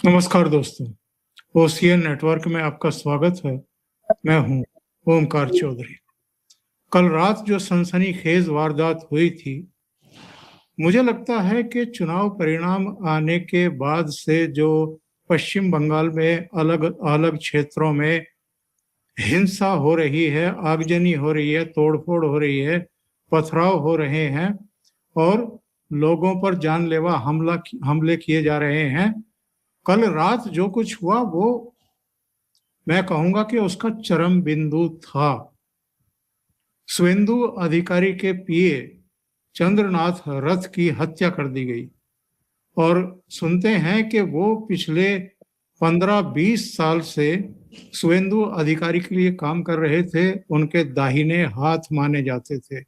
नमस्कार दोस्तों, OCN network में आपका स्वागत है। मैं हूं ओमकार चौधरी। कल रात जो सनसनीखेज वारदात हुई थी, मुझे लगता है कि चुनाव परिणाम आने के बाद से जो पश्चिम बंगाल में अलग अलग क्षेत्रों में हिंसा हो रही है, आगजनी हो रही है, तोड़फोड़ हो रही है, पथराव हो रहे हैं और लोगों पर जानलेवा हमले किए जा रहे हैं। कल रात जो कुछ हुआ वो मैं कहूंगा कि उसका चरम बिंदु था। शुभेंदु अधिकारी के पीए चंद्रनाथ रथ की हत्या कर दी गई और सुनते हैं कि वो पिछले 15-20 साल से शुभेंदु अधिकारी के लिए काम कर रहे थे, उनके दाहिने हाथ माने जाते थे।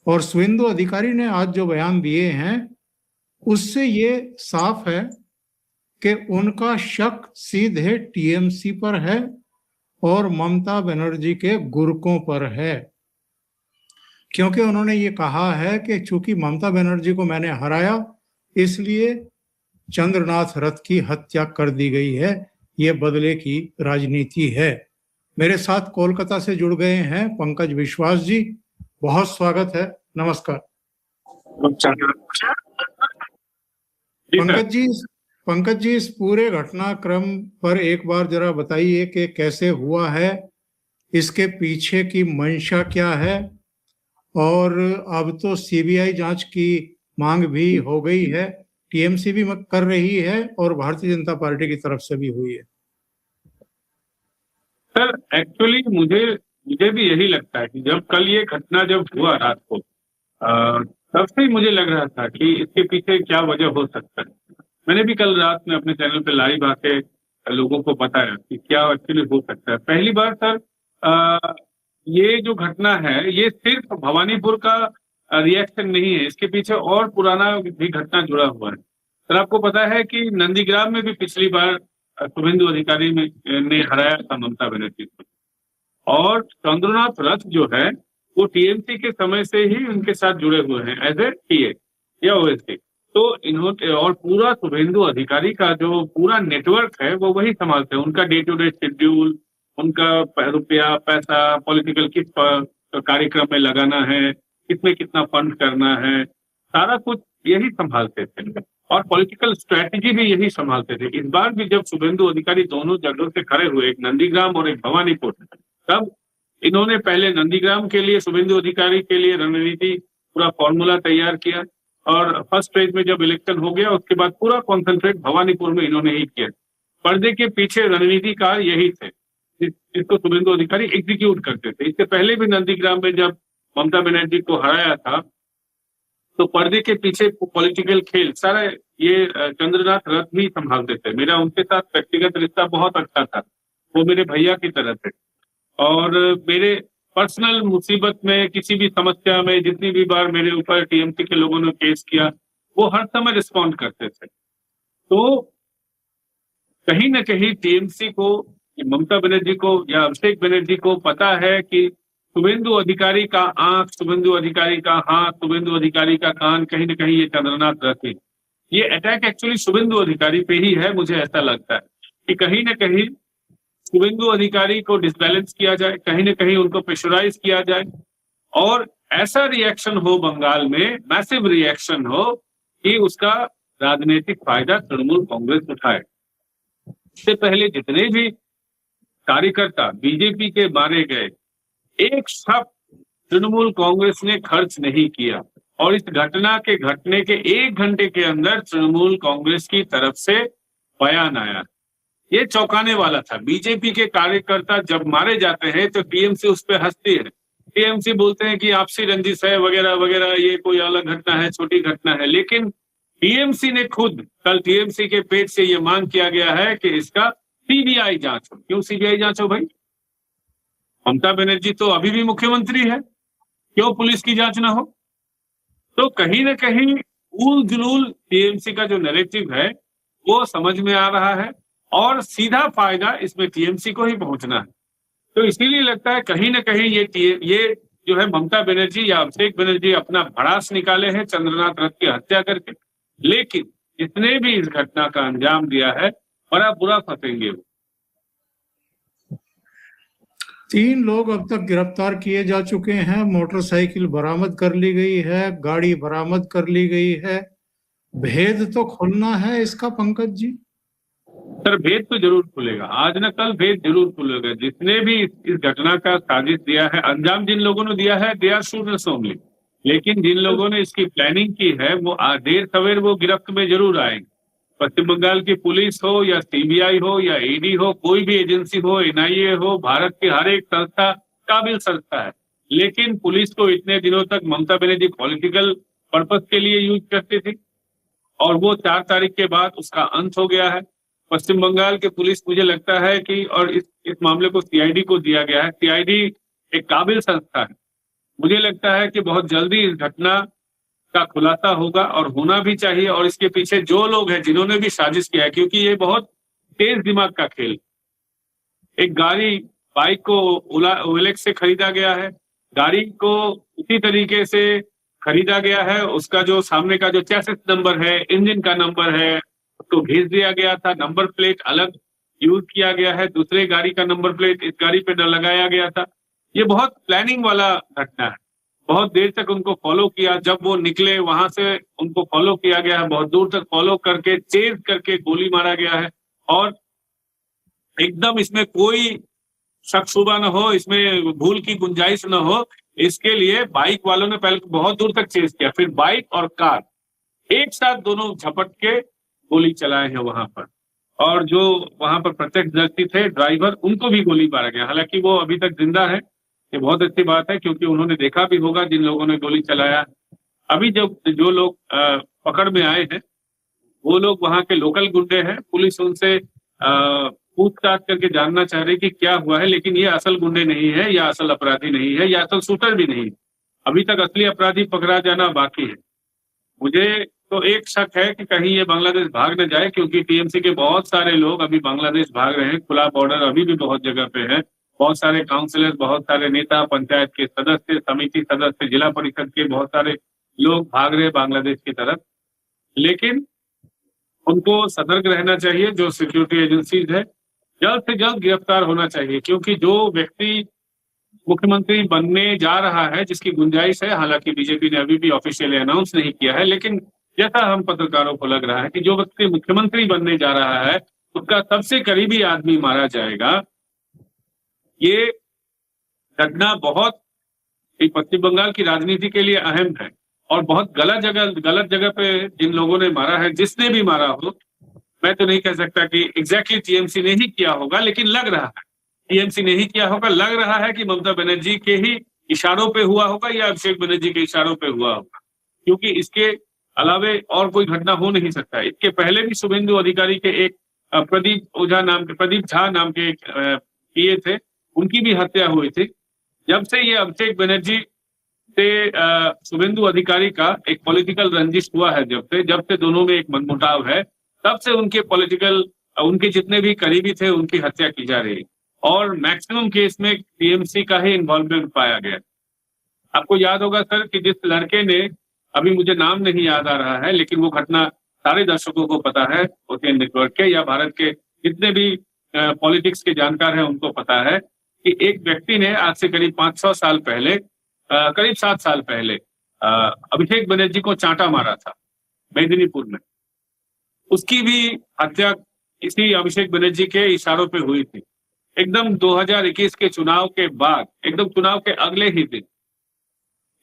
और शुभेंदु अधिकारी ने आज जो बयान दिए हैं उससे ये साफ है कि उनका शक सीधे टीएमसी पर है और ममता बनर्जी के गुर्कों पर है, क्योंकि उन्होंने ये कहा है कि चूंकि ममता बनर्जी को मैंने हराया इसलिए चंद्रनाथ रथ की हत्या कर दी गई है। ये बदले की राजनीति है। मेरे साथ कोलकाता से जुड़ गए हैं पंकज विश्वास जी, बहुत स्वागत है। नमस्कार पंकज जी, इस पूरे घटनाक्रम पर एक बार जरा बताइए कि कैसे हुआ है, इसके पीछे की मंशा क्या है। और अब तो सीबीआई जांच की मांग भी हो गई है, टीएमसी भी कर रही है और भारतीय जनता पार्टी की तरफ से भी हुई है। सर एक्चुअली मुझे भी यही लगता है कि जब कल ये घटना जब हुआ रात को, तब से ही मुझे लग रहा था कि इसके पीछे क्या वजह हो सकता है। मैंने भी कल रात में अपने चैनल पे लाइव आके लोगों को बताया कि क्या एक्चुअली हो सकता है। पहली बार सर, ये जो घटना है ये सिर्फ भवानीपुर का रिएक्शन नहीं है, इसके पीछे और पुराना भी घटना जुड़ा हुआ है। सर आपको पता है कि नंदीग्राम में भी पिछली बार शुभेंदु अधिकारी ने हराया था ममता बनर्जी को, और चंद्रनाथ रथ जो है वो टीएमसी के समय से ही उनके साथ जुड़े हुए हैं एज ए टीए या ओएसडी। तो इन्होंने और पूरा शुभेंदु अधिकारी का जो पूरा नेटवर्क है वो वही संभालते हैं। उनका डे टू डे शेड्यूल, उनका रुपया पैसा पॉलिटिकल किस कार्यक्रम में लगाना है, किसमें कितना फंड करना है, सारा कुछ यही संभालते थे और पॉलिटिकल स्ट्रेटेजी भी यही संभालते थे। इस बार भी जब शुभेंदु अधिकारी दोनों जगहों से खड़े हुए, एक नंदीग्राम और एक भवानीपुर, तब इन्होंने पहले नंदीग्राम के लिए शुभेंदु अधिकारी के लिए रणनीति पूरा फॉर्मूला तैयार किया और फर्स्ट फेज में जब इलेक्शन हो गया उसके बाद पूरा कॉन्सेंट्रेट भवानीपुर में इन्होंने ही किया। पर्दे के पीछे रणनीतिकार यही थे जिसको शुभेंदु अधिकारी एग्जीक्यूट करते थे। इससे पहले भी नंदीग्राम में जब ममता बनर्जी को हराया था तो पर्दे के पीछे पॉलिटिकल खेल सारा ये चंद्रनाथ रथ भी संभालते थे। मेरा उनके साथ व्यक्तिगत रिश्ता बहुत अच्छा था, वो मेरे भैया की तरह थे और मेरे पर्सनल मुसीबत में किसी भी समस्या में जितनी भी बार मेरे ऊपर टीएमसी के लोगों ने केस किया वो हर समय रिस्पॉन्ड करते थे। तो कहीं ना कहीं टीएमसी को, ममता बनर्जी को या अभिषेक बनर्जी को पता है कि शुभेंदु अधिकारी का आंख, शुभेंदु अधिकारी का हाथ, शुभेंदु अधिकारी का कान कहीं ना कहीं ये चंद्रनाथ रथ है। ये अटैक एक्चुअली शुभेंदु अधिकारी पे ही है। मुझे ऐसा लगता है कि कहीं ना कहीं शुभेंदु अधिकारी को डिसबैलेंस किया जाए, कहीं ना कहीं उनको प्रेशराइज किया जाए और ऐसा रिएक्शन हो बंगाल में, मैसिव रिएक्शन हो कि उसका राजनीतिक फायदा तृणमूल कांग्रेस उठाए। इससे पहले जितने भी कार्यकर्ता बीजेपी के मारे गए, एक शब्द तृणमूल कांग्रेस ने खर्च नहीं किया और इस घटना के घटने के 1 घंटे के अंदर तृणमूल कांग्रेस की तरफ से बयान आया। ये चौंकाने वाला था। बीजेपी के कार्यकर्ता जब मारे जाते हैं तो टीएमसी उस पर हंसती है, टीएमसी बोलते हैं कि आपसी रंजिश है वगैरह वगैरह, ये कोई अलग घटना है, छोटी घटना है। लेकिन टीएमसी ने खुद, कल टीएमसी के पेज से ये मांग किया गया है कि इसका सीबीआई जांच हो। क्यों सीबीआई जांच हो भाई? ममता बनर्जी तो अभी भी मुख्यमंत्री है, क्यों पुलिस की जांच ना हो? तो कहीं ना कहीं उल जुलूल टीएमसी का जो नैरेटिव है वो समझ में आ रहा है और सीधा फायदा इसमें टीएमसी को ही पहुंचना है। तो इसीलिए लगता है कहीं ना कहीं ये जो है ममता बनर्जी या अभिषेक बनर्जी अपना भड़ास निकाले हैं चंद्रनाथ रथ की हत्या करके। लेकिन जिसने भी इस घटना का अंजाम दिया है बड़ा बुरा फंसेंगे वो। 3 लोग अब तक गिरफ्तार किए जा चुके हैं, मोटरसाइकिल बरामद कर ली गई है, गाड़ी बरामद कर ली गई है। भेद तो खुलना है इसका पंकज जी। सर भेद तो जरूर खुलेगा, आज न कल भेद जरूर खुलेगा। जिसने भी इस घटना का साजिश दिया है, अंजाम जिन लोगों ने दिया है, दे आर स्टूडेंट्स ओनली। लेकिन जिन लोगों ने इसकी प्लानिंग की है वो देर सवेर वो गिरफ्त में जरूर आएंगे। पश्चिम बंगाल की पुलिस हो या सीबीआई हो या ईडी हो, कोई भी एजेंसी हो, एनआईए हो, भारत की हर एक संस्था काबिल संस्था है। लेकिन पुलिस को इतने दिनों तक ममता बनर्जी पॉलिटिकल पर्पस के लिए यूज करती थी और वो 4 तारीख के बाद उसका अंत हो गया है। पश्चिम बंगाल की पुलिस मुझे लगता है कि, और इस मामले को सीआईडी को दिया गया है। सीआईडी एक काबिल संस्था है। मुझे लगता है कि बहुत जल्दी इस घटना का खुलासा होगा और होना भी चाहिए। और इसके पीछे जो लोग हैं जिन्होंने भी साजिश किया है, क्योंकि ये बहुत तेज दिमाग का खेल। एक गाड़ी बाइक को ओएलएक्स से खरीदा गया है, गाड़ी को उसी तरीके से खरीदा गया है, उसका जो सामने का जो चैसिस नंबर है, इंजन का नंबर है, उसको भेज दिया गया था। नंबर प्लेट अलग यूज किया गया है, दूसरे गाड़ी का नंबर प्लेट इस गाड़ी पे न लगाया गया था। ये बहुत प्लानिंग वाला घटना है। बहुत देर तक उनको फॉलो किया, जब वो निकले वहां से उनको फॉलो किया गया है, बहुत दूर तक फॉलो करके चेज करके गोली मारा गया है। और एकदम इसमें कोई शक शुबा न हो, इसमें भूल की गुंजाइश न हो, इसके लिए बाइक वालों ने पहले बहुत दूर तक चेज किया, फिर बाइक और कार एक साथ दोनों झपट के गोली चलाए हैं वहां पर। और जो वहां पर प्रत्यक्षदर्शी थे ड्राइवर, उनको भी गोली मारा गया। हालांकि वो अभी तक जिंदा है, ये बहुत अच्छी बात है, क्योंकि उन्होंने देखा भी होगा जिन लोगों ने गोली चलाया। अभी जो लोग पकड़ में आए हैं वो लोग वहां के लोकल गुंडे हैं। पुलिस उनसे पूछताछ करके जानना चाह रही कि क्या हुआ है, लेकिन ये असल गुंडे नहीं है या असल अपराधी नहीं है या असल शूटर भी नहीं है। अभी तक असली अपराधी पकड़ा जाना बाकी है। मुझे तो एक शक है कि कहीं ये बांग्लादेश भाग न जाए, क्योंकि टीएमसी के बहुत सारे लोग अभी बांग्लादेश भाग रहे हैं। खुला बॉर्डर अभी भी बहुत जगह पे है। बहुत सारे काउंसिलर, बहुत सारे नेता, पंचायत के सदस्य, समिति सदस्य, जिला परिषद के बहुत सारे लोग भाग रहे हैं बांग्लादेश की तरफ। लेकिन उनको सतर्क रहना चाहिए, जो सिक्योरिटी एजेंसीज है जल्द से जल्द गिरफ्तार होना चाहिए, क्योंकि जो व्यक्ति मुख्यमंत्री बनने जा रहा है, जिसकी गुंजाइश है, हालांकि बीजेपी ने अभी भी ऑफिशियली अनाउंस नहीं किया है, लेकिन जैसा हम पत्रकारों को लग रहा है कि जो व्यक्ति मुख्यमंत्री बनने जा रहा है उसका सबसे करीबी आदमी मारा जाएगा। ये घटना बहुत पश्चिम बंगाल की राजनीति के लिए अहम है और बहुत गलत जगह पे जिन लोगों ने मारा है, जिसने भी मारा हो, मैं तो नहीं कह सकता कि एग्जैक्टली टीएमसी ने ही किया होगा, लेकिन लग रहा है टीएमसी ने ही किया होगा। लग रहा है कि ममता बनर्जी के ही इशारों पे हुआ होगा या अभिषेक बनर्जी के इशारों पे हुआ होगा, क्योंकि इसके अलावे और कोई घटना हो नहीं सकता। इसके पहले भी शुभेंदु अधिकारी के एक प्रदीप झा नाम के एक पीए थे, उनकी भी हत्या हुई थी। जब से ये अभिषेक बनर्जी से शुभेंदु अधिकारी का एक पॉलिटिकल रंजिश हुआ है, जब से दोनों में एक मनमुटाव है, तब से उनके जितने भी करीबी थे उनकी हत्या की जा रही है। और मैक्सिमम केस में टीएमसी का ही इन्वॉल्वमेंट पाया गया। आपको याद होगा सर कि जिस लड़के ने, अभी मुझे नाम नहीं याद आ रहा है, लेकिन वो घटना सारे दर्शकों को पता है, ओटीएन नेटवर्क के या भारत के जितने भी पॉलिटिक्स के जानकार हैं उनको पता है कि एक व्यक्ति ने आज से करीब 500 साल पहले, करीब 7 साल पहले अभिषेक बनर्जी को चांटा मारा था मेदिनीपुर में। उसकी भी हत्या इसी अभिषेक बनर्जी के इशारों पे हुई थी। एकदम 2021 के चुनाव के बाद, एकदम चुनाव के अगले ही दिन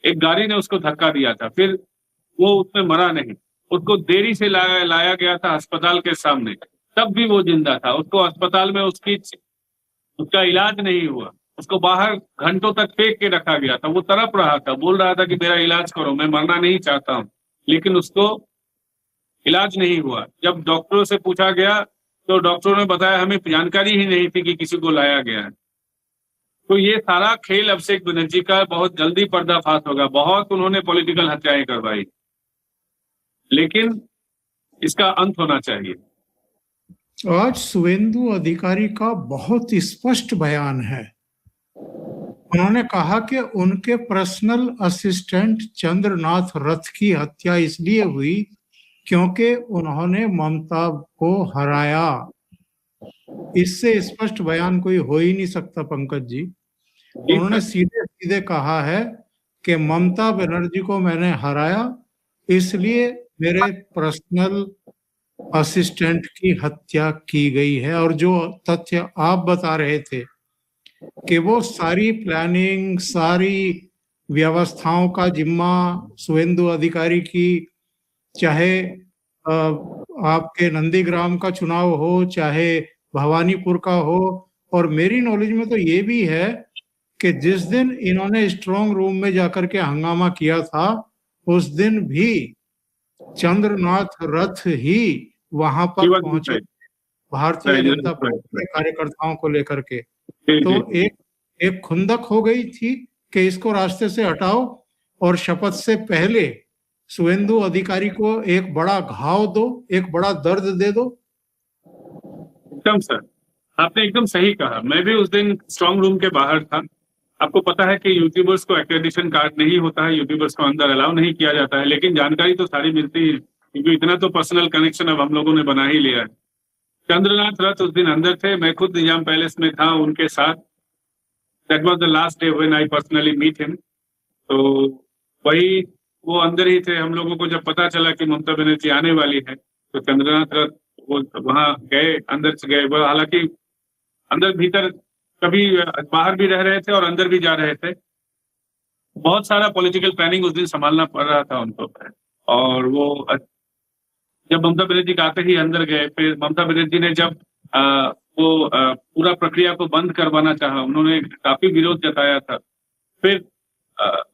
एक गाड़ी ने उसको धक्का दिया था, फिर वो उसमें मरा नहीं, उसको देरी से लाया गया था अस्पताल के सामने, तब भी वो जिंदा था। उसको अस्पताल में उसका इलाज नहीं हुआ, उसको बाहर घंटों तक फेंक के रखा गया था। वो तड़प रहा था, बोल रहा था कि मेरा इलाज करो, मैं मरना नहीं चाहता हूँ, लेकिन उसको इलाज नहीं हुआ। जब डॉक्टरों से पूछा गया तो डॉक्टरों ने बताया हमें जानकारी ही नहीं थी कि किसी को लाया गया है। तो ये सारा खेल अभिषेक बनर्जी का बहुत जल्दी पर्दाफाश होगा। बहुत उन्होंने पॉलिटिकल हत्याएं करवाई, लेकिन इसका अंत होना चाहिए। आज शुभेंदु अधिकारी का बहुत स्पष्ट बयान है। उन्होंने कहा कि उनके पर्सनल असिस्टेंट चंद्रनाथ रथ की हत्या इसलिए हुई क्योंकि उन्होंने ममता को हराया। इससे स्पष्ट बयान कोई हो ही नहीं सकता पंकज जी। जी उन्होंने सर। सीधे सीधे कहा है कि ममता बनर्जी को मैंने हराया, इसलिए मेरे पर्सनल असिस्टेंट की हत्या की गई है। और जो तथ्य आप बता रहे थे कि वो सारी प्लानिंग, सारी व्यवस्थाओं का जिम्मा शुभेंदु अधिकारी की, चाहे आपके नंदीग्राम का चुनाव हो, चाहे भवानीपुर का हो। और मेरी नॉलेज में तो ये भी है कि जिस दिन इन्होंने स्ट्रांग रूम में जाकर के हंगामा किया था, उस दिन भी चंद्रनाथ रथ ही वहां ही पर वॉज पहुंचे डिसाइड। भारतीय जनता पार्टी के कार्यकर्ताओं को लेकर के। जी तो जी। एक एक खुंदक हो गई थी कि इसको रास्ते से हटाओ और शपथ से पहले शुभेंदु अधिकारी को एक बड़ा घाव दो, एक बड़ा दर्द दे दो। एकदम सर, आपने एकदम सही कहा। मैं भी उस दिन स्ट्रांग रूम के बाहर था। आपको पता है कि यूट्यूबर्स को एक्रेडिटेशन कार्ड नहीं होता है, यूट्यूबर्स को अंदर अलाउ नहीं किया जाता है, लेकिन जानकारी तो सारी मिलती है, क्योंकि इतना तो पर्सनल कनेक्शन अब हम लोगों ने बना ही लिया है। चंद्रनाथ रथ उस दिन अंदर थे, मैं खुद निजाम पैलेस में था उनके साथ। That was the last day when I personally meet him. तो वही, वो अंदर ही थे। हम लोगों को जब पता चला कि ममता बनर्जी आने वाली है, तो चंद्रनाथ रथ वो वहां गए, अंदर से गए। वो हालांकि अंदर भीतर कभी बाहर भी रह रहे थे और अंदर भी जा रहे थे। बहुत सारा पॉलिटिकल प्लानिंग उस दिन संभालना पड़ रहा था उनको। और वो जब ममता बनर्जी आते ही अंदर गए, फिर ममता बनर्जी ने जब पूरा प्रक्रिया को बंद करवाना चाहा, उन्होंने काफी विरोध जताया था। फिर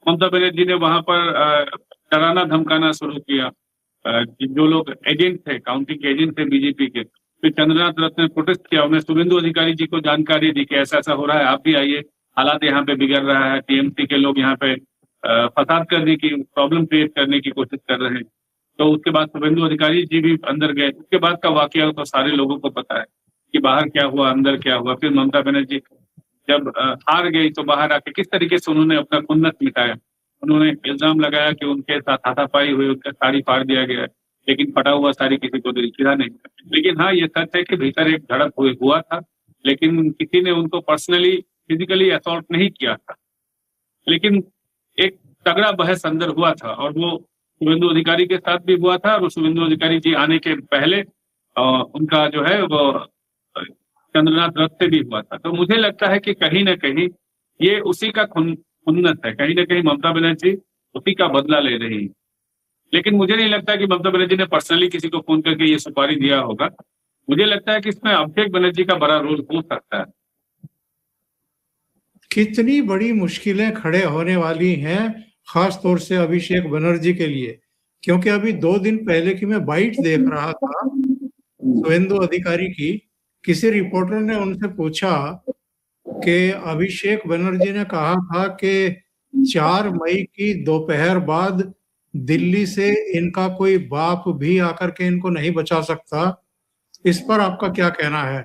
ममता बनर्जी ने वहां पर डराना धमकाना शुरू किया। जो लोग एजेंट थे, काउंटिंग के एजेंट थे बीजेपी के, फिर चंद्रनाथ रथ ने प्रोटेस्ट किया। उन्हें शुभेंदु अधिकारी जी को जानकारी दी कि ऐसा ऐसा हो रहा है, आप भी आइए, हालात यहाँ पे बिगड़ रहा है, टीएमसी के लोग यहाँ पे फसाद करने की, प्रॉब्लम क्रिएट करने की कोशिश कर रहे हैं। तो उसके बाद शुभेंदु अधिकारी जी भी अंदर गए। उसके बाद का वाकया तो सारे लोगों को पता है कि बाहर क्या हुआ, अंदर क्या हुआ। फिर ममता बनर्जी जब हार गई तो बाहर आके किस तरीके से उन्होंने अपना खुन्नस मिटाया। उन्होंने इल्जाम लगाया कि उनके साथ हाथापाई हुई, उनका साड़ी फाड़ दिया गया, लेकिन फटा हुआ साड़ी किसी को दिखा नहीं। लेकिन हाँ, ये सच है कि भीतर एक झड़प हुआ था, लेकिन किसी ने उनको पर्सनली फिजिकली असॉल्ट नहीं किया था। लेकिन एक तगड़ा बहस अंदर हुआ था, और वो शुभेंदु अधिकारी के साथ भी हुआ था। और शुभेंदु अधिकारी जी आने के पहले उनका जो है वो चंद्रनाथ रथ से भी हुआ था। तो मुझे लगता है कि कहीं ना कहीं ये उसी का खुन्नस है, कहीं ना कहीं ममता बनर्जी उसी का बदला ले रही है। लेकिन मुझे नहीं लगता कि ममता बनर्जी ने पर्सनली किसी को फोन करके ये सुपारी दिया होगा। मुझे लगता है कि इसमें अभिषेक बनर्जी का बड़ा रोल हो सकता है। कितनी बड़ी मुश्किलें खड़े होने वाली हैं, खास तौर से अभिषेक बनर्जी के लिए। क्योंकि अभी 2 दिन पहले की मैं बाइट देख रहा था शुभेंदु अधिकारी की, किसी रिपोर्टर ने उनसे पूछा कि अभिषेक बनर्जी ने कहा था कि 4 मई की दोपहर बाद दिल्ली से इनका कोई बाप भी आकर के इनको नहीं बचा सकता। इस पर आपका क्या कहना है?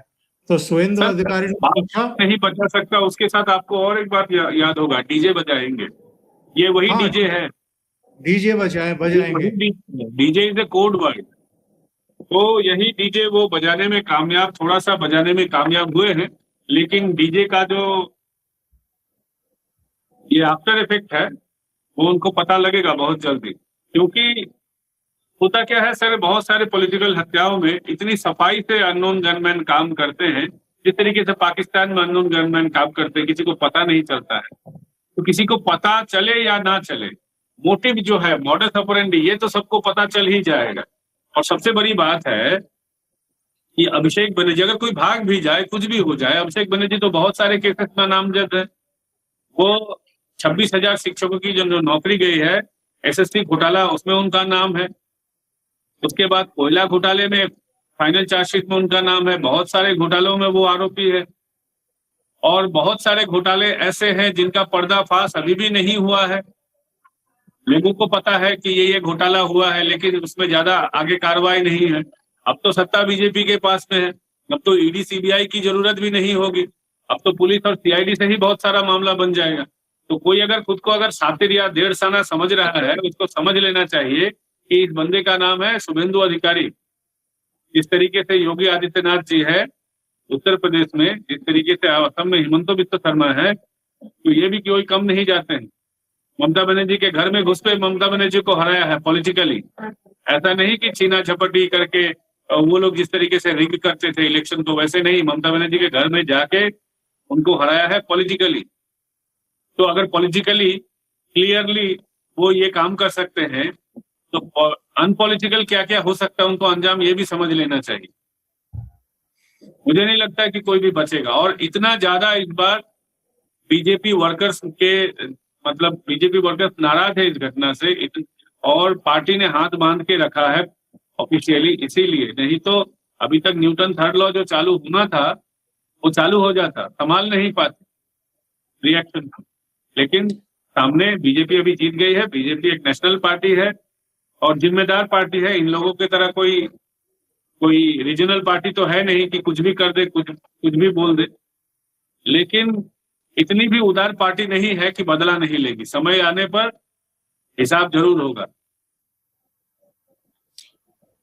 तो शुभेंदु अधिकारी ने पूछा, नहीं बचा सकता। उसके साथ आपको और एक बात याद होगा, डीजे बजाएंगे। ये वही हाँ, डीजे है, डीजे बजाएंगे। DJ is a code word. तो यही डीजे वो बजाने में कामयाब, थोड़ा सा बजाने में कामयाब हुए हैं। लेकिन डीजे का जो ये आफ्टर इफेक्ट है, वो उनको पता लगेगा बहुत जल्दी। क्योंकि होता क्या है सर, बहुत सारे पॉलिटिकल हत्याओं में इतनी सफाई से अननोन गनमैन काम करते हैं, जिस तरीके से पाकिस्तान में अननोन गनमैन काम करते हैं, किसी को पता नहीं चलता है। तो किसी को पता चले या ना चले, मोटिव जो है, मॉडस ऑपरेंडी, ये तो सबको पता चल ही जाएगा। और सबसे बड़ी बात है कि अभिषेक बनर्जी अगर कोई भाग भी जाए, कुछ भी हो जाए, अभिषेक बनर्जी तो बहुत सारे केसेस में नामजद है। वो 26,000 शिक्षकों की जो नौकरी गई है, एसएससी घोटाला, उसमें उनका नाम है। उसके बाद कोयला घोटाले में फाइनल चार्जशीट में उनका नाम है। बहुत सारे घोटालों में वो आरोपी है। और बहुत सारे घोटाले ऐसे हैं जिनका पर्दाफाश अभी भी नहीं हुआ है। लोगों को पता है कि ये घोटाला हुआ है, लेकिन उसमें ज्यादा आगे कार्रवाई नहीं है। अब तो सत्ता बीजेपी के पास में है, अब तो ईडी सीबीआई की जरूरत भी नहीं होगी। अब तो पुलिस और सीआईडी से ही बहुत सारा मामला बन जाएगा। तो कोई अगर खुद को अगर सातिर या 1.5 आना समझ रहा है, उसको समझ लेना चाहिए कि इस बंदे का नाम है शुभेंदु अधिकारी। जिस तरीके से योगी आदित्यनाथ जी है उत्तर प्रदेश में, जिस तरीके से असम में हिमंत बिस्वा शर्मा है, तो ये भी कोई कम नहीं जाते हैं। ममता बनर्जी के घर में घुस के ममता बनर्जी को हराया है पॉलिटिकली। ऐसा नहीं कि छीना झपटी करके वो लोग जिस तरीके से रिग करते थे इलेक्शन को, वैसे नहीं, ममता बनर्जी के घर में जाके उनको हराया है पॉलिटिकली। तो अगर पॉलिटिकली क्लियरली वो ये काम कर सकते हैं, तो अनपॉलिटिकल क्या क्या हो सकता है उनको अंजाम ये भी समझ लेना चाहिए। मुझे नहीं लगता है कि कोई भी बचेगा। और इतना ज्यादा इस बार बीजेपी वर्कर्स के, मतलब बीजेपी वर्कर्स नाराज है इस घटना से, और पार्टी ने हाथ बांध के रखा है ऑफिशियली, इसीलिए। नहीं तो अभी तक न्यूटन थर्ड लॉ जो चालू होना था वो चालू हो जाता, संभाल नहीं पाते रिएक्शन। लेकिन सामने बीजेपी अभी जीत गई है। बीजेपी एक नेशनल पार्टी है और जिम्मेदार पार्टी है। इन लोगों की तरह कोई रीजनल पार्टी तो है नहीं कि कुछ भी कर दे, कुछ भी बोल दे। लेकिन इतनी भी उदार पार्टी नहीं है कि बदला नहीं लेगी। समय आने पर हिसाब जरूर होगा।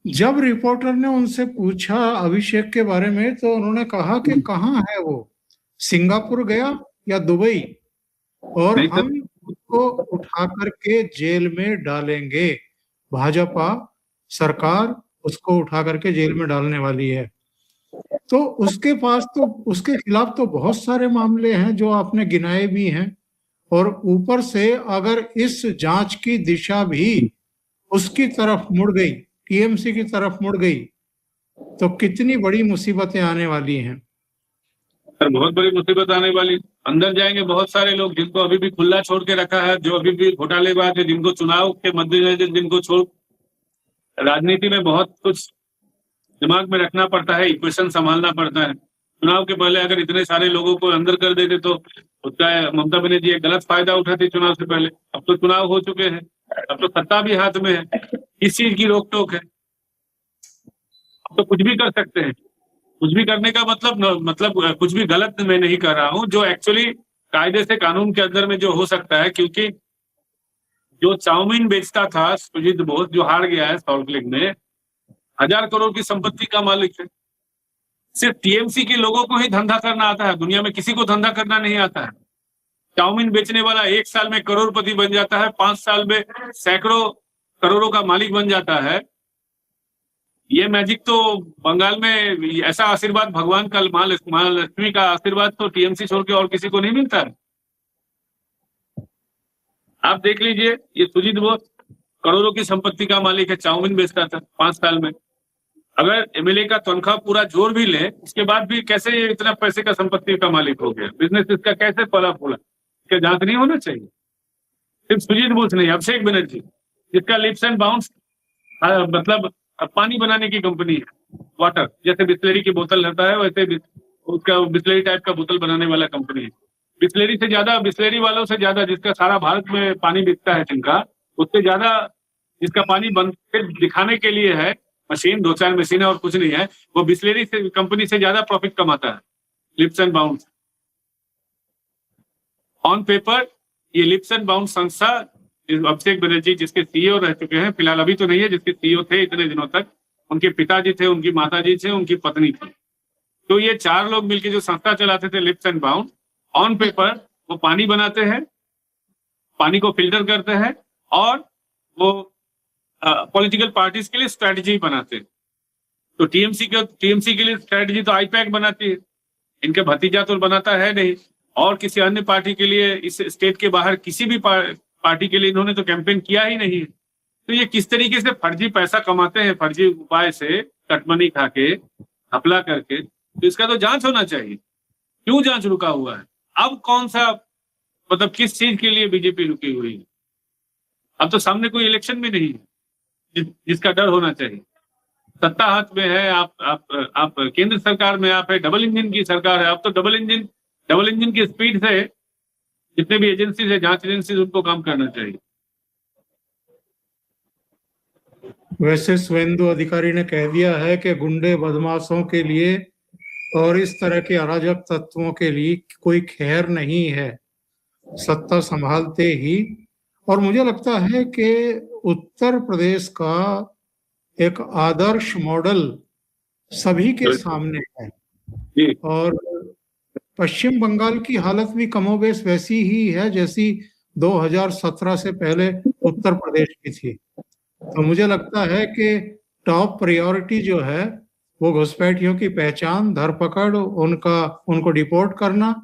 जब रिपोर्टर ने उनसे पूछा अभिषेक के बारे में, तो उन्होंने कहा कि कहाँ है वो, सिंगापुर गया या दुबई, और हम उसको उठा करके जेल में डालेंगे। भाजपा सरकार उसको उठा करके जेल में डालने वाली है। तो उसके पास तो, उसके खिलाफ तो बहुत सारे मामले हैं जो आपने गिनाए भी हैं, और ऊपर से अगर इस जांच की दिशा भी उसकी तरफ मुड़ गई, टीएमसी की तरफ मुड़ गई, तो कितनी बड़ी मुसीबतें आने वाली हैं। सर बहुत बड़ी मुसीबत आने वाली। अंदर जाएंगे बहुत सारे लोग जिनको अभी भी खुला छोड़ के रखा है, जो अभी भी घोटालेबाज है, जिनको चुनाव के मद्देनजर, जिनको छोड़, राजनीति में बहुत कुछ दिमाग में रखना पड़ता है, इक्वेशन संभालना पड़ता है। चुनाव के पहले अगर इतने सारे लोगों को अंदर कर देते तो उसका ममता बनर्जी एक गलत फायदा उठाती चुनाव से पहले। अब तो चुनाव हो चुके हैं, अब तो सत्ता भी हाथ में है, इस चीज की रोक टोक है। अब तो कुछ भी कर सकते हैं। कुछ भी करने का मतलब कुछ भी गलत मैं नहीं कर रहा हूं, जो एक्चुअली कायदे से कानून के अंदर में जो हो सकता है। क्योंकि जो चाउमीन बेचता था सुजीत बोस, जो हार गया है सॉल्ट लेक में, 1000 करोड़ की संपत्ति का मालिक है। सिर्फ टीएमसी के लोगों को ही धंधा करना आता है, दुनिया में किसी को धंधा करना नहीं आता है। चाउमीन बेचने वाला 1 साल में करोड़पति बन जाता है, 5 साल में सैकड़ों करोड़ों का मालिक बन जाता है। ये मैजिक तो बंगाल में, ऐसा आशीर्वाद भगवान का, महालक्ष्मी का आशीर्वाद तो टीएमसी छोड़ के और किसी को नहीं मिलता है। आप देख लीजिए, ये सुजीत बोस करोड़ों की संपत्ति का मालिक है, चाउमीन बेचता था 5 साल में। अगर एमएलए का तनख्वाह पूरा जोड़ भी ले, उसके बाद भी कैसे ये इतना पैसे का संपत्ति का मालिक हो गया, बिजनेस इसका कैसे फला फूला, इसका जांच नहीं होना चाहिए। सिर्फ सुजीत बोस नहीं, अभिषेक बनर्जी, जिसका लिप्स एंड बाउंस मतलब पानी बनाने की कंपनी है, वाटर, जैसे बिस्लेरी की बोतल रहता है वैसे उसका बिस्लेरी टाइप का बोतल बनाने वाला कंपनी है। बिस्लेरी से ज्यादा, बिस्लेरी वालों से ज्यादा, जिसका सारा भारत में पानी बिकता है जिनका, उससे ज्यादा जिसका पानी बन के दिखाने के लिए है मशीन, 2-4 मशीन है और कुछ नहीं है, वो बिस्लेरी से कंपनी से ज्यादा प्रॉफिट कमाता है। Lips and bounce on paper, ये लिप्स एंड बाउंस संस्था अभिषेक बनर्जी जिसके सीईओ रह चुके हैं, फिलहाल अभी तो नहीं है, जिसके सीईओ थे इतने दिनों तक, उनके पिताजी थे, उनकी माताजी थे, उनकी पत्नी थी। तो ये 4 लोग मिलकर जो संस्था चलाते थे lips and bounce, on paper वो पानी बनाते हैं, पानी को फिल्टर करते हैं और वो पॉलिटिकल पार्टीज के लिए स्ट्रेटजी बनाते हैं। तो टीएमसी के लिए स्ट्रेटजी तो आईपैक बनाती है, इनके भतीजा तो बनाता है नहीं, और किसी अन्य पार्टी के लिए इस स्टेट के बाहर किसी भी पार्टी के लिए इन्होंने तो कैंपेन किया ही नहीं। तो ये किस तरीके से फर्जी पैसा कमाते हैं, फर्जी उपाय से कटमनी खा के, घपला करके, तो इसका तो जांच होना चाहिए। क्यों जांच रुका हुआ है? अब कौन सा, मतलब किस चीज के लिए बीजेपी रुकी हुई है? अब तो सामने कोई इलेक्शन भी नहीं है जिसका डर होना चाहिए। सत्ता हाथ में है, आप केंद्र सरकार में आप है, डबल इंजन की सरकार है। अब तो डबल इंजन की स्पीड से जितने भी एजेंसीज है, जांच एजेंसीज, उनको काम करना चाहिए। वैसे शुभेंदु अधिकारी ने कह दिया है कि गुंडे बदमाशों के लिए और इस तरह के अराजक तत्वों के लिए कोई खैर नहीं है, सत्ता संभालते ही। और मुझे लगता है कि उत्तर प्रदेश का एक आदर्श मॉडल सभी के सामने है। जी और पश्चिम बंगाल की हालत भी कमोबेश वैसी ही है जैसी 2017 से पहले उत्तर प्रदेश की थी। तो मुझे लगता है कि टॉप प्रायोरिटी जो है वो घुसपैठियों की पहचान, धरपकड़, उनको डिपोर्ट करना,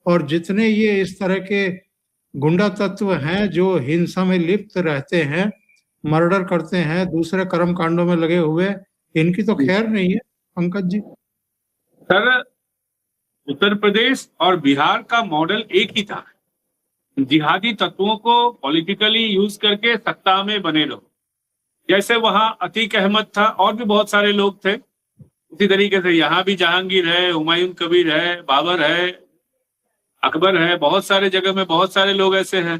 और जितने ये इस तरह के गुंडा तत्व हैं जो हिंसा में लिप्त रहते हैं, मर्डर करते हैं, दूसरे कर्म कांडों में लगे हुए, इनकी तो खैर नहीं है पंकज जी। सर, उत्तर प्रदेश और बिहार का मॉडल एक ही था, जिहादी तत्वों को पॉलिटिकली यूज करके सत्ता में बने रहो। जैसे वहां अतीक अहमद था और भी बहुत सारे लोग थे, उसी तरीके से यहाँ भी जहांगीर है, हुमायूं कबीर है, बाबर है, अकबर है, बहुत सारे जगह में बहुत सारे लोग ऐसे हैं,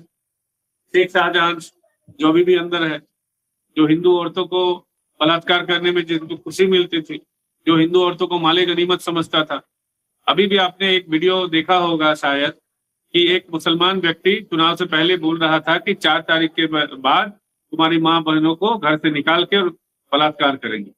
शेख शाहजहां जो भी अंदर है, जो हिंदू औरतों को बलात्कार करने में जिनको खुशी मिलती थी, जो हिंदू औरतों को माले गनीमत समझता था। अभी भी आपने एक वीडियो देखा होगा शायद कि एक मुसलमान व्यक्ति चुनाव से पहले बोल रहा था कि 4 तारीख के बाद तुम्हारी माँ बहनों को घर से निकाल के बलात्कार करेंगे।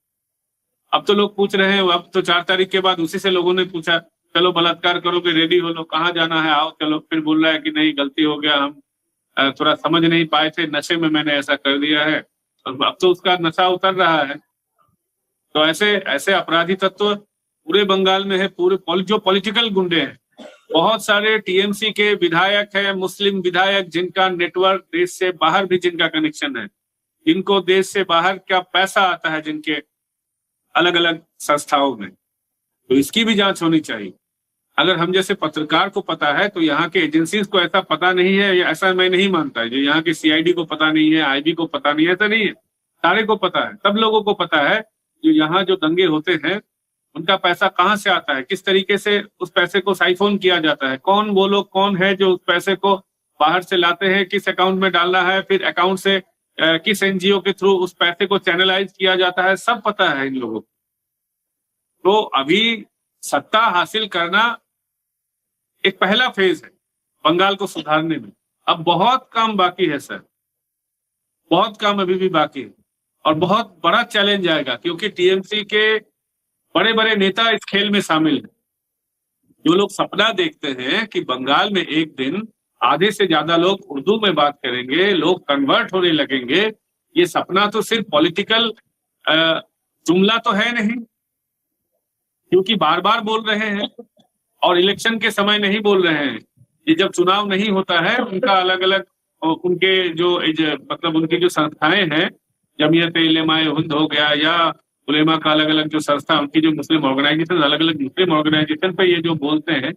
अब तो लोग पूछ रहे हैं, अब तो 4 तारीख के बाद उसी से लोगों ने पूछा चलो बलात्कार करोगे, रेडी हो लो, कहाँ जाना है, आओ चलो। फिर बोल रहा है कि नहीं, गलती हो गया, हम थोड़ा समझ नहीं पाए थे, नशे में मैंने ऐसा कर दिया है। अब तो उसका नशा उतर रहा है। तो ऐसे ऐसे अपराधी तत्व पूरे बंगाल में है। पूरे जो पॉलिटिकल गुंडे हैं, बहुत सारे टीएमसी के विधायक हैं, मुस्लिम विधायक जिनका नेटवर्क देश से बाहर भी जिनका कनेक्शन है, जिनको देश से बाहर का पैसा आता है जिनके अलग अलग संस्थाओं में, तो इसकी भी जांच होनी चाहिए। अगर हम जैसे पत्रकार को पता है तो यहाँ के एजेंसीज को ऐसा पता नहीं है, ऐसा मैं नहीं मानता है। जो यहाँ के सीआईडी को पता नहीं है, आईबी को पता नहीं है, ऐसा नहीं है, सारे को पता है। सब लोगों को पता है जो यहाँ जो दंगे होते हैं उनका पैसा कहाँ से आता है, किस तरीके से उस पैसे को साइफोन किया जाता है, कौन वो लोग कौन है जो उस पैसे को बाहर से लाते हैं, किस अकाउंट में डालना है, फिर अकाउंट से किस एनजीओ के थ्रू उस पैसे को चैनलाइज किया जाता है, सब पता है इन लोगों को। तो अभी सत्ता हासिल करना एक पहला फेज है बंगाल को सुधारने में। अब बहुत काम बाकी है सर, बहुत काम अभी भी बाकी है और बहुत बड़ा चैलेंज आएगा, क्योंकि टीएमसी के बड़े बड़े नेता इस खेल में शामिल हैं। जो लोग सपना देखते हैं कि बंगाल में एक दिन आधे से ज्यादा लोग उर्दू में बात करेंगे, लोग कन्वर्ट होने लगेंगे, ये सपना तो सिर्फ पॉलिटिकल जुमला तो है नहीं, क्योंकि बार बार बोल रहे हैं और इलेक्शन के समय नहीं बोल रहे हैं। ये जब चुनाव नहीं होता है उनका अलग अलग उनके जो मतलब उनकी जो संस्थाएं हैं, जमीयत उलेमा हिंद हो गया या उलेमा का अलग अलग जो संस्था, उनकी जो मुस्लिम ऑर्गेनाइजेशन, अलग अलग मुस्लिम ऑर्गेनाइजेशन पे ये जो बोलते हैं,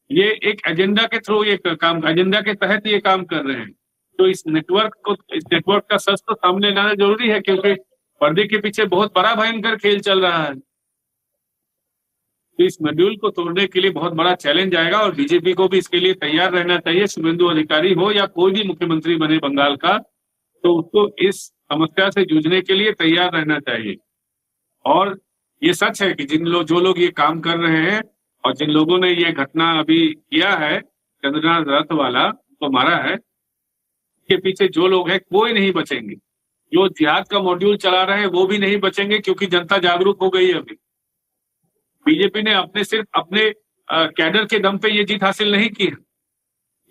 ये एक एजेंडा के थ्रू ये काम, एजेंडा के तहत ये काम कर रहे हैं। तो इस नेटवर्क का सच तो सामने लाना जरूरी है, क्योंकि पर्दे के पीछे बहुत बड़ा भयंकर खेल चल रहा है। तो इस मॉड्यूल को तोड़ने के लिए बहुत बड़ा चैलेंज आएगा और बीजेपी को भी इसके लिए तैयार रहना चाहिए। शुभेंदु अधिकारी हो या कोई भी मुख्यमंत्री बने बंगाल का, तो उसको इस समस्या से जूझने के लिए तैयार रहना चाहिए। और ये सच है कि जो लोग ये काम कर रहे हैं और जिन लोगों ने ये घटना अभी किया है, चंद्रनाथ रथ वाला तो मारा है, के पीछे जो लोग हैं कोई नहीं बचेंगे। जो जिहाद का मॉड्यूल चला रहे हैं वो भी नहीं बचेंगे, क्योंकि जनता जागरूक हो गई है। अभी बीजेपी ने सिर्फ अपने कैडर के दम पे ये जीत हासिल नहीं की है,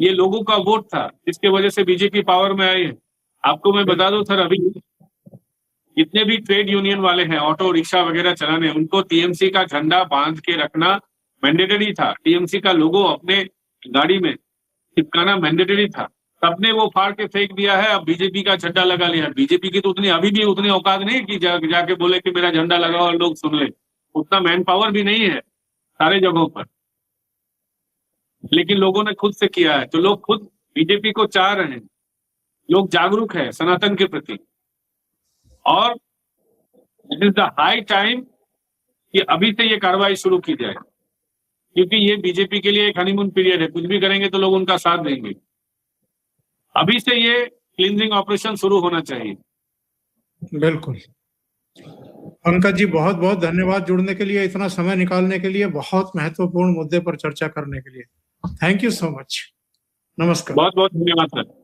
ये लोगों का वोट था जिसके वजह से बीजेपी पावर में आई है। आपको मैं बता दूं सर, अभी जितने भी ट्रेड यूनियन वाले हैं, ऑटो रिक्शा वगैरह चलाने, उनको टीएमसी का झंडा बांध के रखना मैंडेटरी था। टीएमसी का लोगो अपने गाड़ी में चिपकाना मैंडेटरी था, सबने वो फाड़ के फेंक दिया है। अब बीजेपी का झंडा लगा लिया। बीजेपी की तो अभी भी उतनी औकात नहीं कि जाके बोले कि मेरा झंडा लगाओ और लोग सुन ले, उतना मैन पावर भी नहीं है सारे जगहों पर, लेकिन लोगों ने खुद से किया है। तो लोग खुद बीजेपी को चाह रहे हैं, लोग जागरूक है सनातन के प्रति, और it is the high time कि अभी से ये कार्रवाई शुरू की जाए, क्योंकि ये बीजेपी के लिए एक हनीमून पीरियड है। कुछ भी करेंगे तो लोग उनका साथ देंगे। अभी से ये क्लींजिंग ऑपरेशन शुरू होना चाहिए। बिल्कुल पंकज जी, बहुत बहुत धन्यवाद जुड़ने के लिए, इतना समय निकालने के लिए, बहुत महत्वपूर्ण मुद्दे पर चर्चा करने के लिए। Thank you so much. नमस्कार। बहुत बहुत धन्यवाद सर।